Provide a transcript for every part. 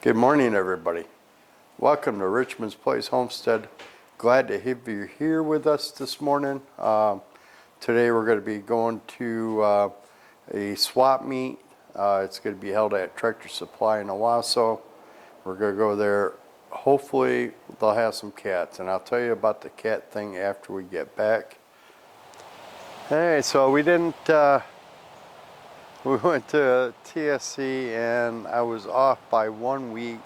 Good morning, everybody. Welcome to Richmond's Place Homestead. Glad to have you here with us this morning. Today we're going to be going to a swap meet. It's going to be held at Tractor Supply in Owasso. We're going to go there. Hopefully they'll have some cats, and I'll tell you about the cat thing after we get back. Hey, so we went to TSC and I was off by 1 week.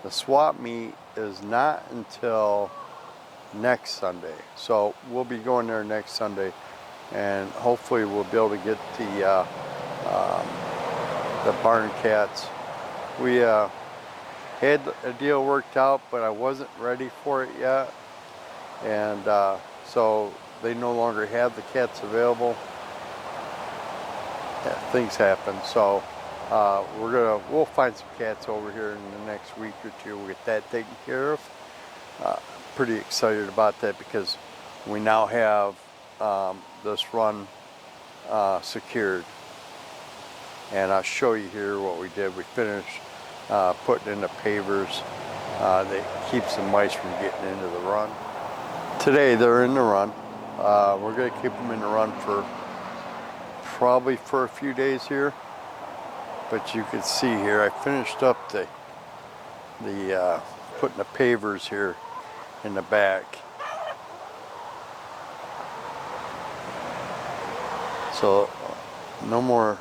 The swap meet is not until next Sunday, so we'll be going there next Sunday, and hopefully we'll be able to get the barn cats. We had a deal worked out, but I wasn't ready for it yet, and so they no longer have the cats available. Yeah, things happen, so we'll find some cats over here in the next week or two. We'll get that taken care of. Pretty excited about that because we now have this run secured, and I'll show you here what we did. We finished putting in the pavers that keeps the mice from getting into the run. Today they're in the run. We're going to keep them in the run for probably for a few days here, but you can see here I finished up the putting the pavers here in the back, so no more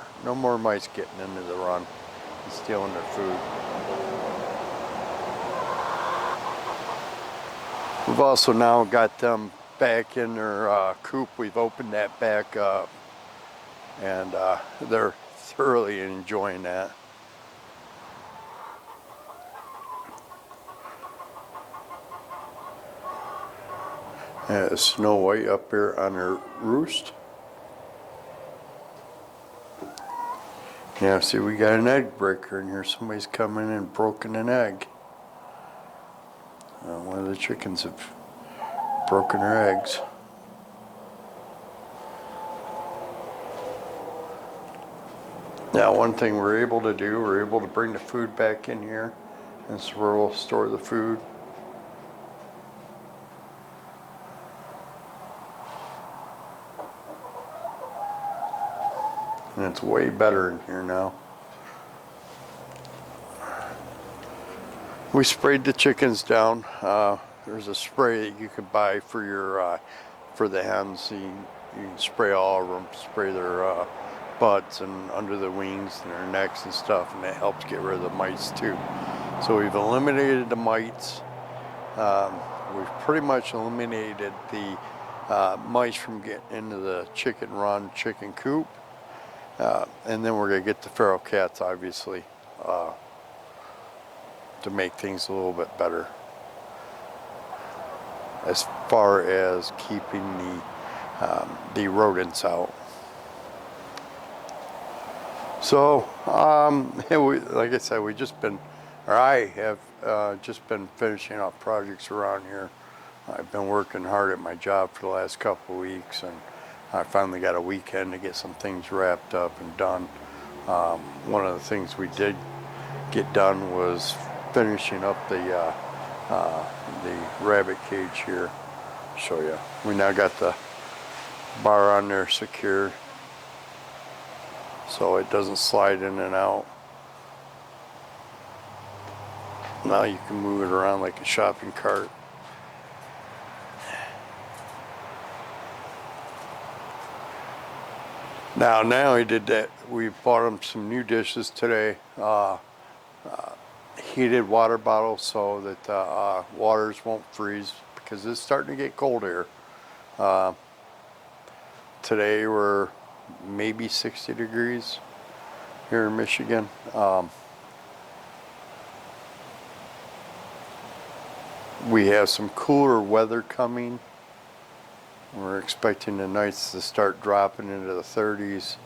mice getting into the run and stealing their food. We've also now got them back in their coop. We've opened that back up, and they're thoroughly enjoying that. And Snow White up here on her roost. Yeah, see, we got an egg breaker in here. Somebody's come in and broken an egg. One of the chickens have broken her eggs. Now, one thing we're able to do, we're able to bring the food back in here, and so we'll store the food. And it's way better in here now. We sprayed the chickens down. There's a spray that you can buy for your for the hens. You can spray all of them, spray their butts and under the wings and their necks and stuff, and that helps get rid of the mites too. So we've eliminated the mites. We've pretty much eliminated the mice from getting into the chicken run, chicken coop, and then we're going to get the feral cats, obviously, to make things a little bit better as far as keeping the rodents out. So, like I said, I have just been finishing up projects around here. I've been working hard at my job for the last couple of weeks, and I finally got a weekend to get some things wrapped up and done. One of the things we did get done was finishing up the rabbit cage here. I'll show you. We now got the bar on there secure, so it doesn't slide in and out. Now you can move it around like a shopping cart. Now he did that. We bought him some new dishes today. Heated water bottles so that waters won't freeze, because it's starting to get cold here. Today we're maybe 60 degrees here in Michigan. We have some cooler weather coming. We're expecting the nights to start dropping into the 30s.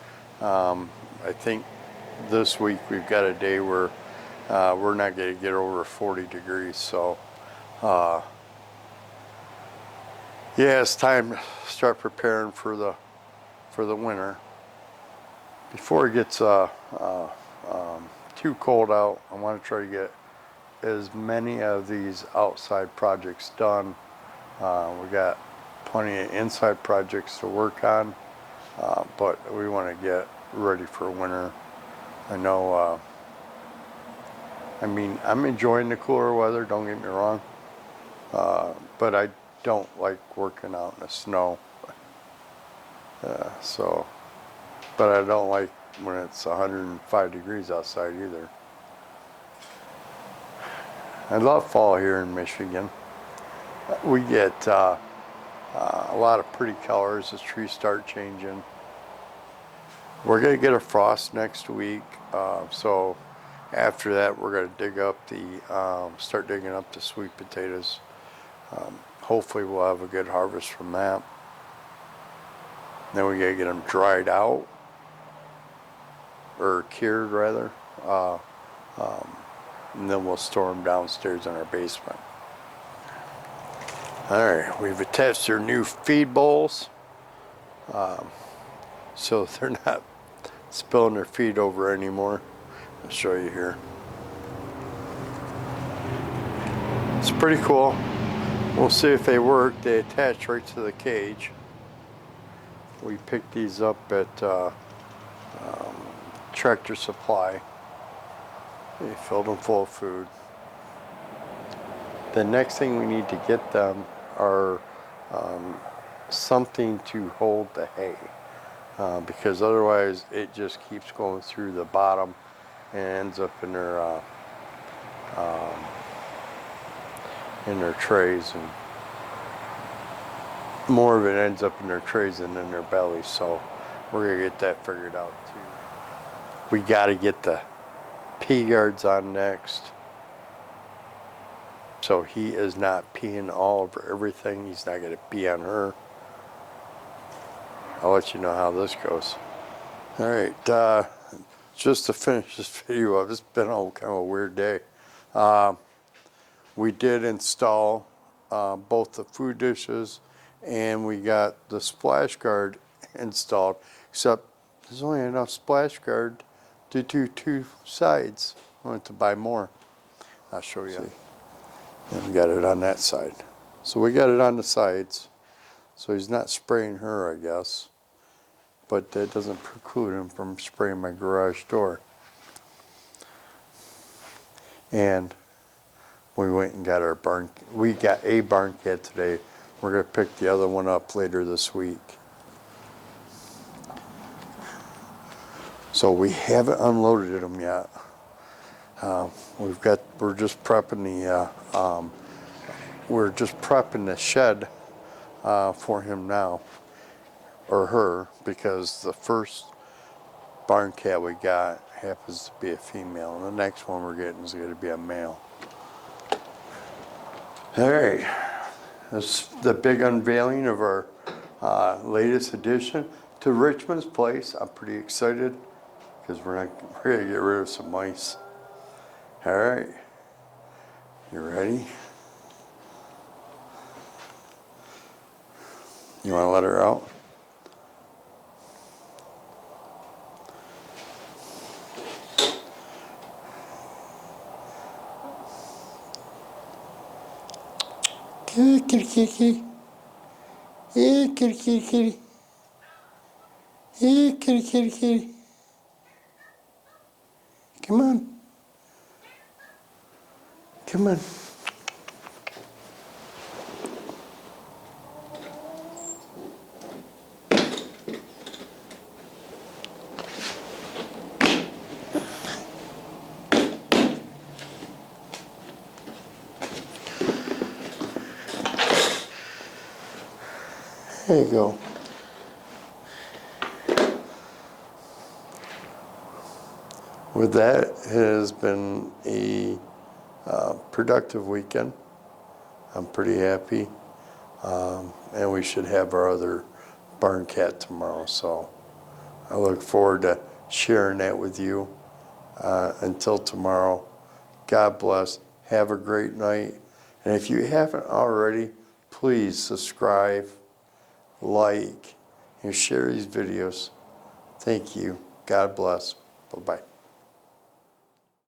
I think this week we've got a day where we're not going to get over 40 degrees. So yeah, it's time to start preparing for the winter. Before it gets too cold out, I want to try to get as many of these outside projects done. We got plenty of inside projects to work on, but we want to get ready for winter. I know, I mean, I'm enjoying the cooler weather, don't get me wrong, but I don't like working out in the snow. But I don't like when it's 105 degrees outside either. I love fall here in Michigan. We get a lot of pretty colors as trees start changing. We're gonna get a frost next week, so after that we're gonna dig up start digging up the sweet potatoes. Hopefully we'll have a good harvest from that. Then we gotta get them dried out, or cured rather, and then we'll store them downstairs in our basement. All right, we've attached their new feed bowls, so they're not spilling their feed over anymore. I'll show you here. It's pretty cool. We'll see if they work. They attach right to the cage. We picked these up at Tractor Supply. They filled them full of food. The next thing we need to get them are something to hold the hay, because otherwise it just keeps going through the bottom and ends up in their trays, and more of it ends up in their trays than in their bellies. So we're gonna get that figured out too. We gotta get the pea guards on next, so he is not peeing all over everything. He's not gonna pee on her. I'll let you know how this goes. All right, just to finish this video up, it's been kind of a weird day. We did install both the food dishes, and we got the splash guard installed, except there's only enough splash guard to do two sides. I wanted to buy more. I'll show you. See. And we got it on that side. So we got it on the sides. So he's not spraying her, I guess. But that doesn't preclude him from spraying my garage door. And we went and got our barn. We got a barn cat today. We're gonna pick the other one up later this week. So we haven't unloaded them yet. We're just prepping the shed for him now, or her, because the first barn cat we got happens to be a female, and the next one we're getting is going to be a male. All right, that's the big unveiling of our latest addition to Richmond's place. I'm pretty excited because we're going to get rid of some mice. All right, you ready? You want to let her out? Kitty, kitty, kitty, kitty. Hey, kitty, kitty, kitty. Hey, kitty, kitty, kitty. Come on. Come on. There you go. With that, it has been a productive weekend. I'm pretty happy. And we should have our other barn cat tomorrow. So I look forward to sharing that with you. Until tomorrow, God bless. Have a great night. And if you haven't already, please subscribe, like, and share these videos. Thank you. God bless. Bye-bye.